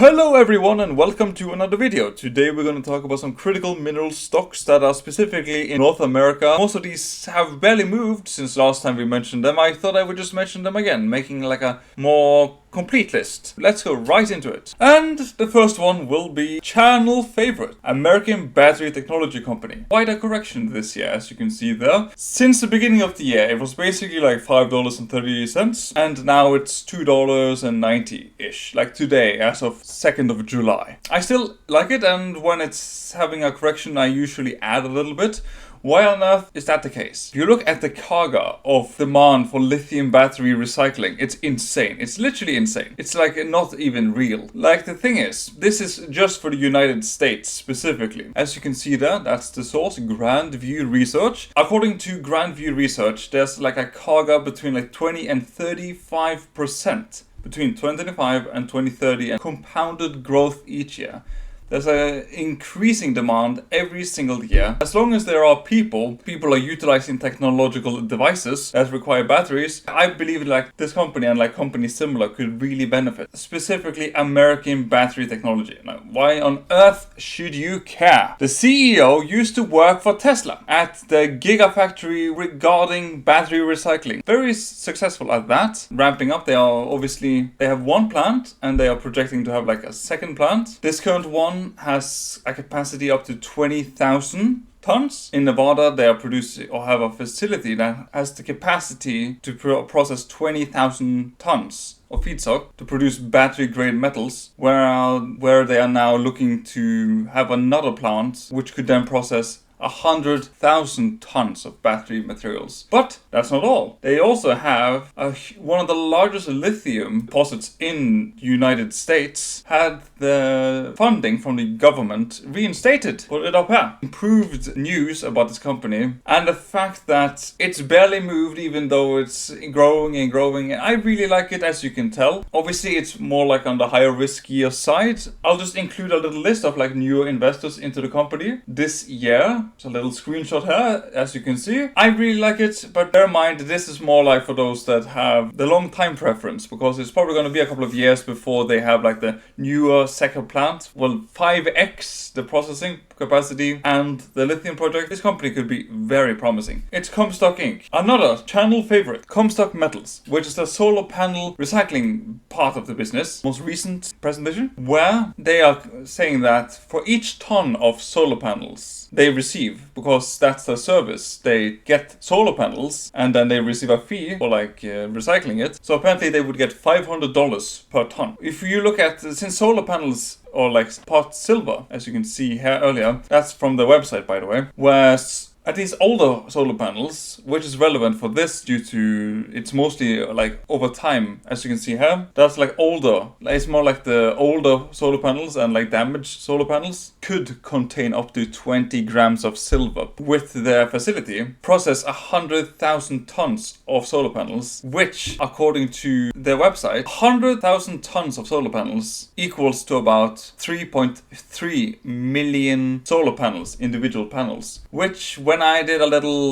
Hello everyone and welcome to another video. Today we're going to talk about some critical mineral stocks that are specifically in North America. Most of these have barely moved since last time we mentioned them. I thought I would just mention them again, making like a more complete list. Let's go right into it. And the first one will be channel favorite, American Battery Technology Company. Quite a correction this year, as you can see there. Since the beginning of the year, it was basically like $5.30, and now it's $2.90-ish, like today, as of 2nd of July. I still like it, and when it's having a correction, I usually add a little bit. Why on earth is that the case? If you look at the carga of demand for lithium battery recycling, it's insane. It's literally insane. It's like not even real. Like the thing is, this is just for the United States specifically. As you can see there, that's the source, Grand View Research. According to Grand View Research, there's like a carga between like 20 and 35% between 2025 and 2030 and compounded growth each year. There's an increasing demand every single year. As long as there are people are utilizing technological devices that require batteries, I believe like this company and like companies similar could really benefit. Specifically American Battery Technology. Now, why on earth should you care? The CEO used to work for Tesla at the Gigafactory regarding battery recycling. Very successful at that. Ramping up, they have one plant and they are projecting to have like a second plant. This current one has a capacity up to 20,000 tons. In Nevada, they are producing or have a facility that has the capacity to process 20,000 tons of feedstock to produce battery-grade metals, where they are now looking to have another plant which could then process 100,000 tons of battery materials. But that's not all. They also have one of the largest lithium deposits in the United States, had the funding from the government reinstated. Put it up here. Improved news about this company and the fact that it's barely moved even though it's growing and growing. I really like it, as you can tell. Obviously it's more like on the higher riskier side. I'll just include a little list of like newer investors into the company this year. It's a little screenshot here, as you can see. I really like it, but bear in mind this is more like for those that have the long time preference, because it's probably going to be a couple of years before they have like the newer second plant. Well, 5x the processing capacity and the lithium project. This company could be very promising. It's Comstock Inc. Another channel favorite, Comstock Metals, which is the solar panel recycling part of the business. Most recent presentation, where they are saying that for each ton of solar panels they receive, because that's their service, they get solar panels and then they receive a fee for like recycling it. So apparently they would get $500 per ton. If you look at, since solar panels or like part silver, as you can see here earlier, that's from the website by the way, whereas at these older solar panels, which is relevant for this due to it's mostly like over time, as you can see here, that's like older. It's more like the older solar panels and like damaged solar panels could contain up to 20 grams of silver. With their facility, process 100,000 tons of solar panels, which according to their website, 100,000 tons of solar panels equals to about 3.3 million solar panels, individual panels, which when I did a little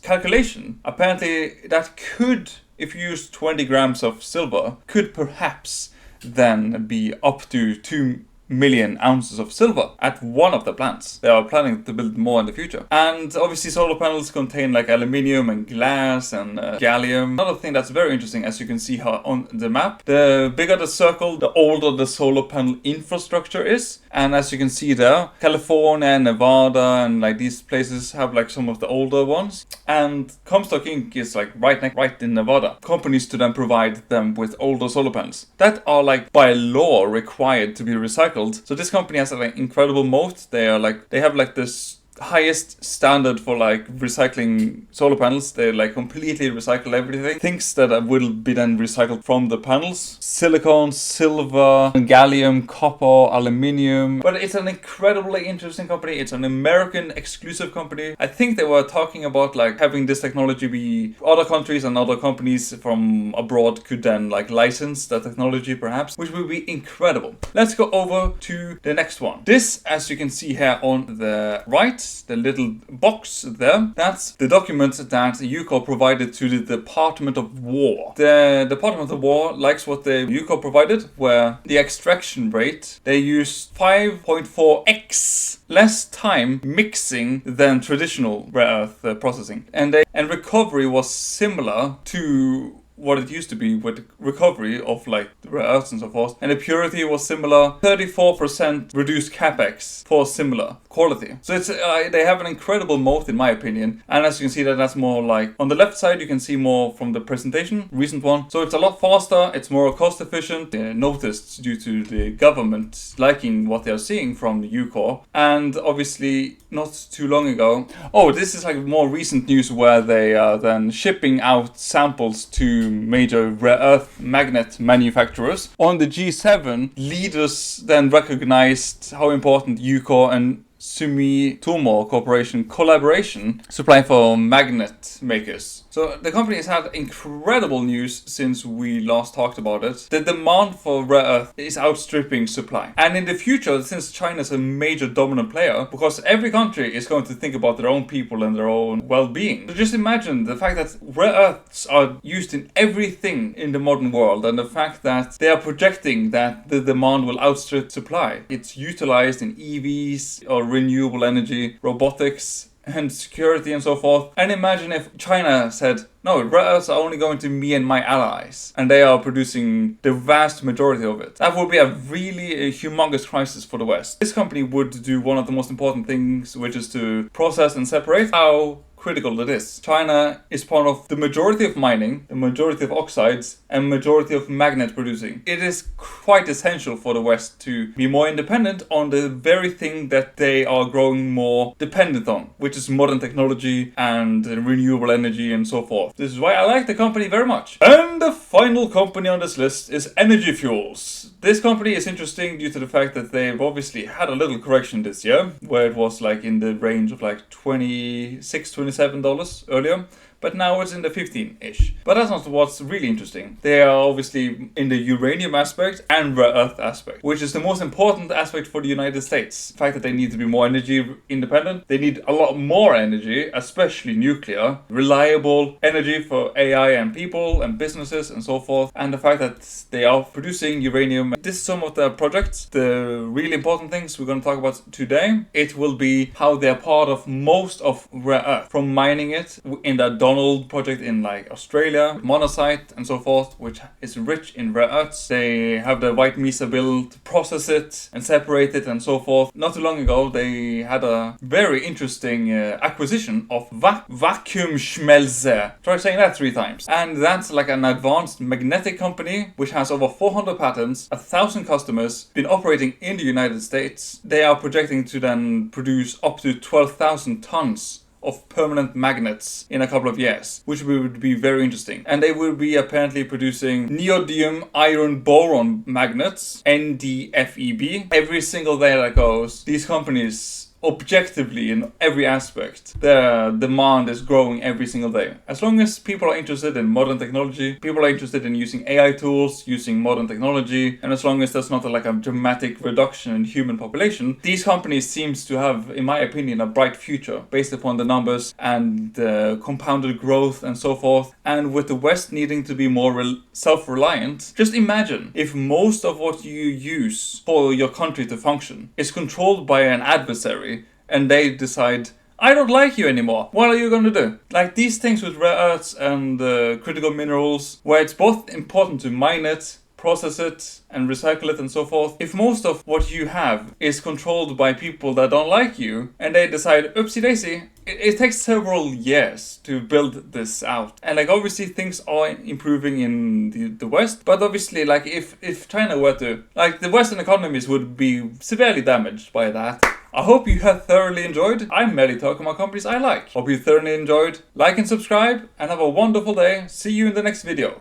calculation, apparently that could, if you use 20 grams of silver, could perhaps then be up to 2 million ounces of silver at one of the plants. They are planning to build more in the future. And obviously solar panels contain like aluminium and glass and gallium. Another thing that's very interesting, as you can see here on the map, the bigger the circle, the older the solar panel infrastructure is. And as you can see there, California, Nevada, and like these places have like some of the older ones. And Comstock Inc. is like right in Nevada. Companies to then provide them with older solar panels that are like by law required to be recycled. So this company has an incredible moat. They have like this highest standard for like recycling solar panels. They like completely recycle everything. Things that will be then recycled from the panels: silicon, silver, gallium, copper, aluminium. But it's an incredibly interesting company. It's an American exclusive company. I think they were talking about like having this technology be other countries and other companies from abroad could then like license the technology perhaps, which would be incredible. Let's go over to the next one. This, as you can see here on the right, right, the little box there, that's the document that Ucore provided to the Department of War. The Department of War likes what the Ucore provided, where the extraction rate, they used 5.4x less time mixing than traditional rare earth processing. And recovery was similar to what it used to be with recovery of like rare earths and so forth. And the purity was similar, 34% reduced capex for similar quality. So it's they have an incredible moat in my opinion. And as you can see, that's more like on the left side, you can see more from the presentation, recent one. So it's a lot faster, it's more cost efficient. Noticed due to the government liking what they're seeing from the Ucore. And obviously not too long ago, oh, this is like more recent news where they are then shipping out samples to major rare earth magnet manufacturers. On the G7, leaders then recognized how important Ucore and Sumitomo Corporation collaboration supply for magnet makers. So the company has had incredible news since we last talked about it. The demand for rare earth is outstripping supply. And in the future, since China is a major dominant player, because every country is going to think about their own people and their own well-being. So just imagine the fact that rare earths are used in everything in the modern world, and the fact that they are projecting that the demand will outstrip supply. It's utilized in EVs or renewable energy, robotics, and security and so forth. And imagine if China said, no, rare earths are only going to me and my allies, and they are producing the vast majority of it. That would be a really humongous crisis for the West. This company would do one of the most important things, which is to process and separate how critical it is. China is part of the majority of mining, the majority of oxides, and majority of magnet producing. It is quite essential for the West to be more independent on the very thing that they are growing more dependent on, which is modern technology and renewable energy and so forth. This is why I like the company very much. And the final company on this list is Energy Fuels. This company is interesting due to the fact that they've obviously had a little correction this year, where it was like in the range of like $26, $27 earlier. But now it's in the 15-ish. But that's not what's really interesting. They are obviously in the uranium aspect and rare earth aspect, which is the most important aspect for the United States. The fact that they need to be more energy independent. They need a lot more energy, especially nuclear, reliable energy for AI and people and businesses and so forth. And the fact that they are producing uranium. This is some of the projects, the really important things we're going to talk about today. It will be how they're part of most of rare earth, from mining it in that Donald project in like Australia, monazite and so forth, which is rich in rare earths. They have the white mesa bill to process it and separate it and so forth. Not too long ago, they had a very interesting acquisition of Vacuum Schmelze. Try saying that 3 times. And that's like an advanced magnetic company which has over 400 patents, 1,000 customers, been operating in the United States. They are projecting to then produce up to 12,000 tons of permanent magnets in a couple of years, which would be very interesting. And they will be apparently producing neodymium iron boron magnets, NdFeB. Every single day that goes, these companies objectively in every aspect, their demand is growing every single day. As long as people are interested in modern technology, people are interested in using AI tools, using modern technology, and as long as there's not like a dramatic reduction in human population, these companies seems to have, in my opinion, a bright future based upon the numbers and the compounded growth and so forth. And with the West needing to be more self-reliant, just imagine if most of what you use for your country to function is controlled by an adversary, and they decide, I don't like you anymore. What are you going to do? Like these things with rare earths and critical minerals, where it's both important to mine it, process it, and recycle it and so forth. If most of what you have is controlled by people that don't like you, and they decide, oopsie daisy, it takes several years to build this out. And like obviously things are improving in the West, but obviously like if China were to, like the Western economies would be severely damaged by that. I hope you have thoroughly enjoyed. I'm merely talking about companies I like. Hope you thoroughly enjoyed. Like and subscribe, and have a wonderful day. See you in the next video.